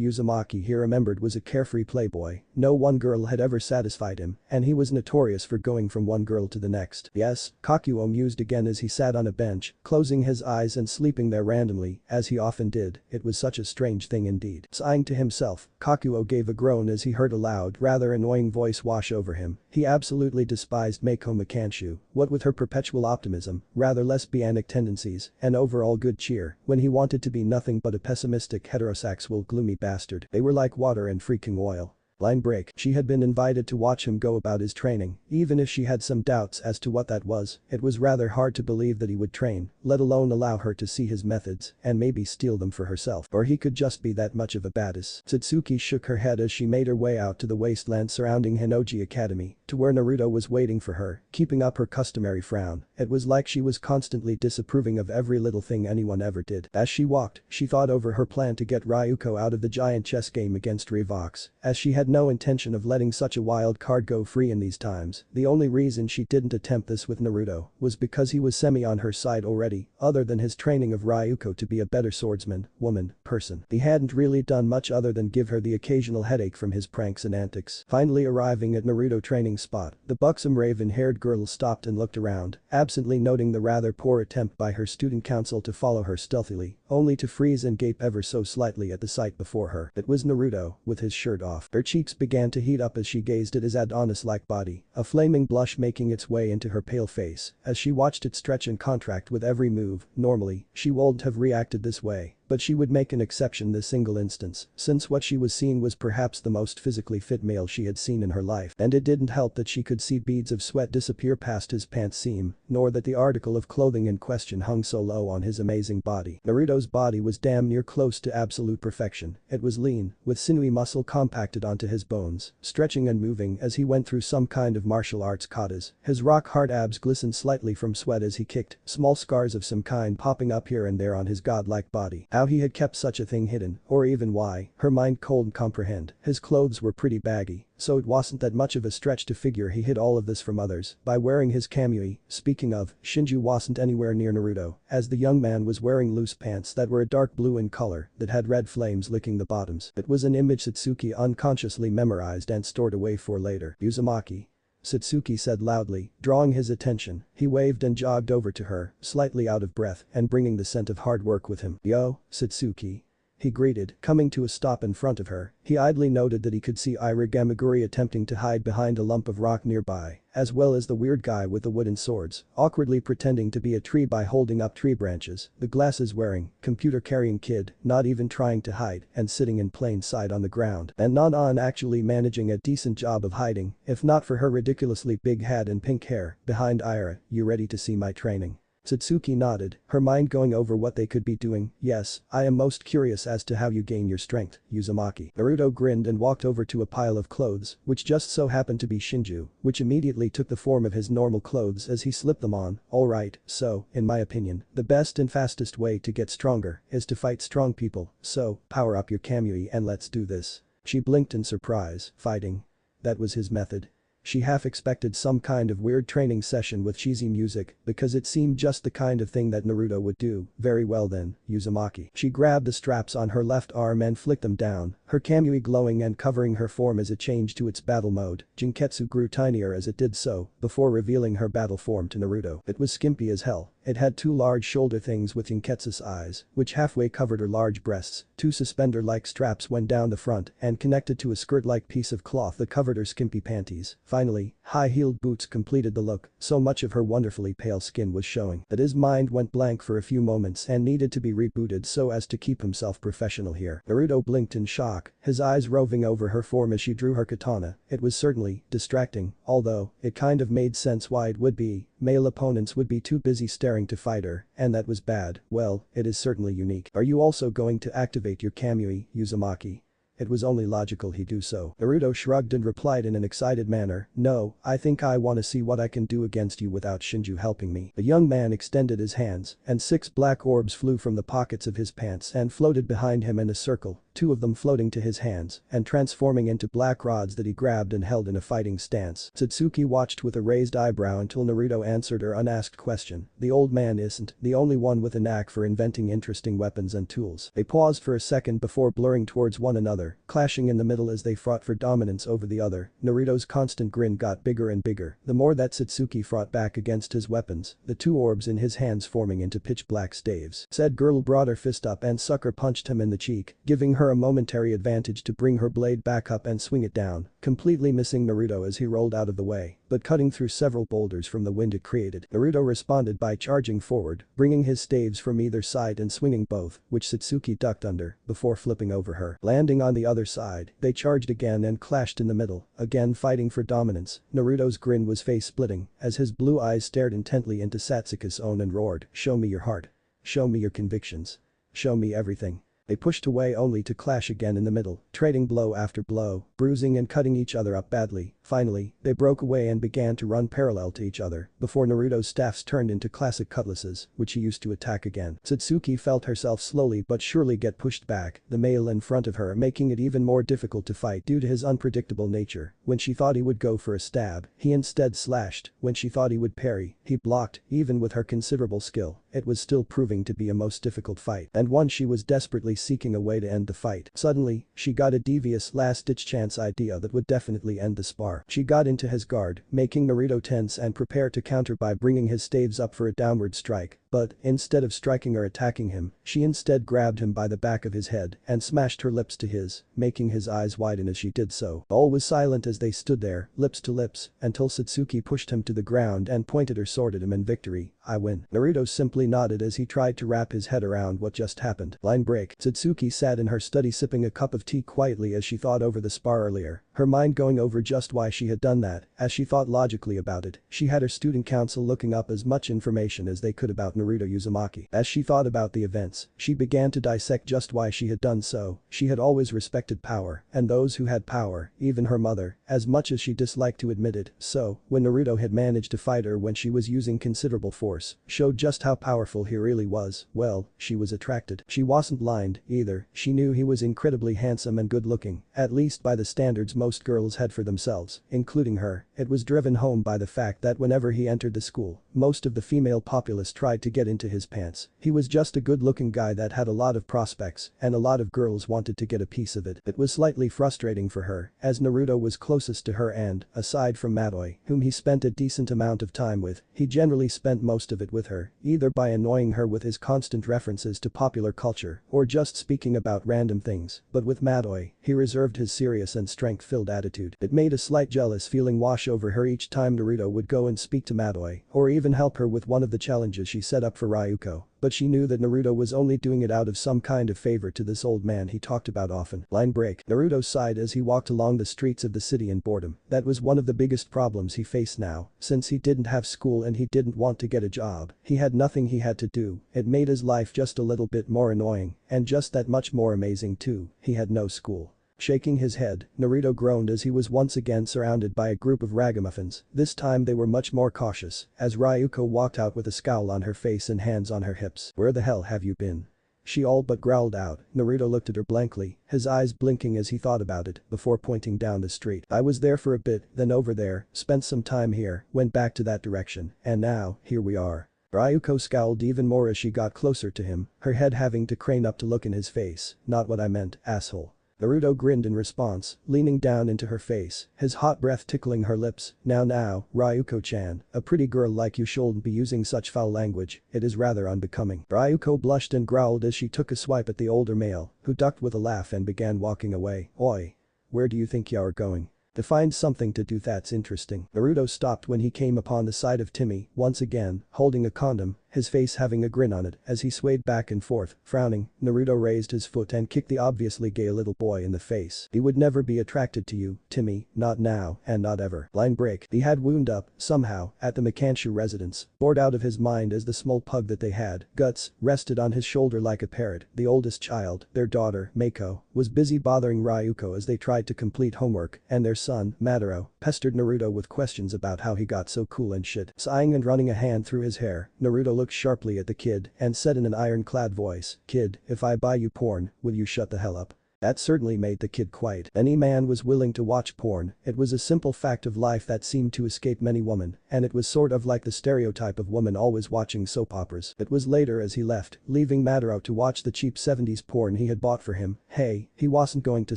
Uzumaki he remembered was a carefree playboy. No one girl had ever satisfied him, and he was notorious for going from one girl to the next. Yes, Kakuo mused again as he sat on a bench, closing his eyes and sleeping there randomly, as he often did. It was such a strange thing indeed. Sighing to himself, Kakuo gave a groan as he heard a loud, rather annoying voice wash over him. He absolutely despised Meiko Makanshu. What with her perpetual optimism, rather lesbianic tendencies, and overall good cheer, when he wanted to be nothing but a pessimistic heterosexual gloomy bastard, they were like water and freaking oil. Line break. She had been invited to watch him go about his training, even if she had some doubts as to what that was, it was rather hard to believe that he would train, let alone allow her to see his methods, and maybe steal them for herself. Or he could just be that much of a badass. Satsuki shook her head as she made her way out to the wasteland surrounding Hinoji Academy, to where Naruto was waiting for her, keeping up her customary frown. It was like she was constantly disapproving of every little thing anyone ever did. As she walked, she thought over her plan to get Ryuko out of the giant chess game against Revox, as she had no intention of letting such a wild card go free in these times. The only reason she didn't attempt this with Naruto was because he was semi on her side already, other than his training of Ryuko to be a better swordsman, woman, person. He hadn't really done much other than give her the occasional headache from his pranks and antics. Finally arriving at Naruto training spot, the buxom raven-haired girl stopped and looked around, absently noting the rather poor attempt by her student council to follow her stealthily, only to freeze and gape ever so slightly at the sight before her. It was Naruto, with his shirt off. Her cheeks began to heat up as she gazed at his Adonis-like body, a flaming blush making its way into her pale face as she watched it stretch and contract with every move. Normally, she wouldn't have reacted this way, but she would make an exception this single instance, since what she was seeing was perhaps the most physically fit male she had seen in her life. And it didn't help that she could see beads of sweat disappear past his pants seam, nor that the article of clothing in question hung so low on his amazing body. Naruto's body was damn near close to absolute perfection. It was lean, with sinewy muscle compacted onto his bones, stretching and moving as he went through some kind of martial arts katas. His rock-hard abs glistened slightly from sweat as he kicked, small scars of some kind popping up here and there on his godlike body. How he had kept such a thing hidden, or even why, her mind couldn't comprehend. His clothes were pretty baggy, so it wasn't that much of a stretch to figure he hid all of this from others by wearing his Camui. Speaking of, Shinju wasn't anywhere near Naruto, as the young man was wearing loose pants that were a dark blue in color that had red flames licking the bottoms. It was an image Satsuki unconsciously memorized and stored away for later. Uzumaki. Satsuki said loudly, drawing his attention. He waved and jogged over to her, slightly out of breath and bringing the scent of hard work with him. Yo, Satsuki. He greeted, coming to a stop in front of her. He idly noted that he could see Ira Gamaguri attempting to hide behind a lump of rock nearby, as well as the weird guy with the wooden swords, awkwardly pretending to be a tree by holding up tree branches, the glasses wearing, computer carrying kid, not even trying to hide, and sitting in plain sight on the ground. And Nanan actually managing a decent job of hiding, if not for her ridiculously big head and pink hair. Behind Ira, you ready to see my training? Satsuki nodded, her mind going over what they could be doing. Yes, I am most curious as to how you gain your strength, Uzumaki. Naruto grinned and walked over to a pile of clothes, which just so happened to be Shinju, which immediately took the form of his normal clothes as he slipped them on. Alright, so, in my opinion, the best and fastest way to get stronger is to fight strong people, so, power up your Camui and let's do this. She blinked in surprise. Fighting? That was his method. She half expected some kind of weird training session with cheesy music because it seemed just the kind of thing that Naruto would do. Very well then, Uzumaki. She grabbed the straps on her left arm and flicked them down, her Kamui glowing and covering her form as it changed to its battle mode. Jinketsu grew tinier as it did so, before revealing her battle form to Naruto. It was skimpy as hell. It had two large shoulder things with Jinketsu's eyes, which halfway covered her large breasts. Two suspender-like straps went down the front and connected to a skirt-like piece of cloth that covered her skimpy panties. Finally, High-heeled boots completed the look, so much of her wonderfully pale skin was showing that his mind went blank for a few moments and needed to be rebooted so as to keep himself professional here. Naruto blinked in shock, his eyes roving over her form as she drew her katana. It was certainly distracting, although it kind of made sense why it would be. Male opponents would be too busy staring to fight her, and that was bad. Well, it is certainly unique. Are you also going to activate your Camui, Uzumaki? It was only logical he do so. Naruto shrugged and replied in an excited manner, no, I think I want to see what I can do against you without Shinju helping me. The young man extended his hands, and 6 black orbs flew from the pockets of his pants and floated behind him in a circle, 2 of them floating to his hands and transforming into black rods that he grabbed and held in a fighting stance. Satsuki watched with a raised eyebrow until Naruto answered her unasked question. The old man isn't the only one with a knack for inventing interesting weapons and tools. They paused for a second before blurring towards one another, clashing in the middle as they fought for dominance over the other. Naruto's constant grin got bigger and bigger. The more that Satsuki fought back against his weapons, the 2 orbs in his hands forming into pitch black staves. Said girl brought her fist up and sucker punched him in the cheek, giving her a momentary advantage to bring her blade back up and swing it down, completely missing Naruto as he rolled out of the way, but cutting through several boulders from the wind it created. Naruto responded by charging forward, bringing his staves from either side and swinging both, which Satsuki ducked under, before flipping over her. Landing on the other side, they charged again and clashed in the middle, again fighting for dominance. Naruto's grin was face-splitting, as his blue eyes stared intently into Satsuki's own and roared, show me your heart. Show me your convictions. Show me everything. They pushed away only to clash again in the middle, trading blow after blow, bruising and cutting each other up badly. Finally, they broke away and began to run parallel to each other, before Naruto's staffs turned into classic cutlasses, which he used to attack again. Satsuki felt herself slowly but surely get pushed back, the male in front of her making it even more difficult to fight due to his unpredictable nature. When she thought he would go for a stab, he instead slashed. When she thought he would parry, he blocked. Even with her considerable skill, it was still proving to be a most difficult fight, and one she was desperately seeking a way to end the fight. Suddenly, she got a devious last-ditch chance idea that would definitely end the spar. She got into his guard, making Naruto tense and prepare to counter by bringing his staves up for a downward strike. But, instead of striking or attacking him, she instead grabbed him by the back of his head and smashed her lips to his, making his eyes widen as she did so. All was silent as they stood there, lips to lips, until Satsuki pushed him to the ground and pointed her sword at him in victory. I win. Naruto simply nodded as he tried to wrap his head around what just happened. Line break. Satsuki sat in her study sipping a cup of tea quietly as she thought over the spar earlier, her mind going over just why she had done that. As she thought logically about it, she had her student council looking up as much information as they could about Naruto Uzumaki. As she thought about the events, she began to dissect just why she had done so. She had always respected power, and those who had power, even her mother, as much as she disliked to admit it. So, when Naruto had managed to fight her when she was using considerable force, showed just how powerful he really was, well, she was attracted. She wasn't blind, either. She knew he was incredibly handsome and good-looking, at least by the standards most girls had for themselves, including her. It was driven home by the fact that whenever he entered the school, most of the female populace tried to get into his pants. He was just a good-looking guy that had a lot of prospects, and a lot of girls wanted to get a piece of it. It was slightly frustrating for her, as Naruto was closest to her and, aside from Matoi, whom he spent a decent amount of time with, he generally spent most of it with her, either by annoying her with his constant references to popular culture, or just speaking about random things. But with Matoi, he reserved his serious and strength-filled attitude. It made a slight jealous feeling wash over her each time Naruto would go and speak to Matoi, or even help her with one of the challenges she set up for Ryuko. But she knew that Naruto was only doing it out of some kind of favor to this old man he talked about often. Line break. Naruto sighed as he walked along the streets of the city in boredom. That was one of the biggest problems he faced now, since he didn't have school and he didn't want to get a job. He had nothing he had to do. It made his life just a little bit more annoying, and just that much more amazing too. He had no school. Shaking his head, Naruto groaned as he was once again surrounded by a group of ragamuffins. This time they were much more cautious, as Ryuko walked out with a scowl on her face and hands on her hips. Where the hell have you been? She all but growled out. Naruto looked at her blankly, his eyes blinking as he thought about it, before pointing down the street. I was there for a bit, then over there, spent some time here, went back to that direction, and now, here we are. Ryuko scowled even more as she got closer to him, her head having to crane up to look in his face. Not what I meant, asshole. Naruto grinned in response, leaning down into her face, his hot breath tickling her lips. Now, Ryuko-chan, a pretty girl like you shouldn't be using such foul language, it is rather unbecoming. Ryuko blushed and growled as she took a swipe at the older male, who ducked with a laugh and began walking away. Oi. Where do you think you are going? To find something to do that's interesting. Naruto stopped when he came upon the side of Timmy, once again, holding a condom, his face having a grin on it as he swayed back and forth, frowning. Naruto raised his foot and kicked the obviously gay little boy in the face. He would never be attracted to you, Timmy, not now, and not ever. Line break. He had wound up, somehow, at the Makanshu residence, bored out of his mind as the small pug that they had, Guts, rested on his shoulder like a parrot. The oldest child, their daughter, Mako, was busy bothering Ryuko as they tried to complete homework, and their son, Madara, pestered Naruto with questions about how he got so cool and shit. Sighing and running a hand through his hair, Naruto looked sharply at the kid and said in an ironclad voice, "Kid, if I buy you porn, will you shut the hell up?" That certainly made the kid quiet. Any man was willing to watch porn, it was a simple fact of life that seemed to escape many women, and it was sort of like the stereotype of woman always watching soap operas. It was later as he left, leaving Madara to watch the cheap 70s porn he had bought for him. Hey, he wasn't going to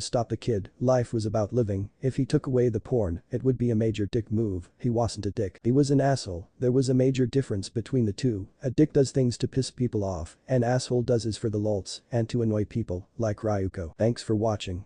stop the kid, life was about living. If he took away the porn, it would be a major dick move. He wasn't a dick. He was an asshole. There was a major difference between the two. A dick does things to piss people off, an asshole does is for the lulz and to annoy people, like Ryuko. Thanks for watching.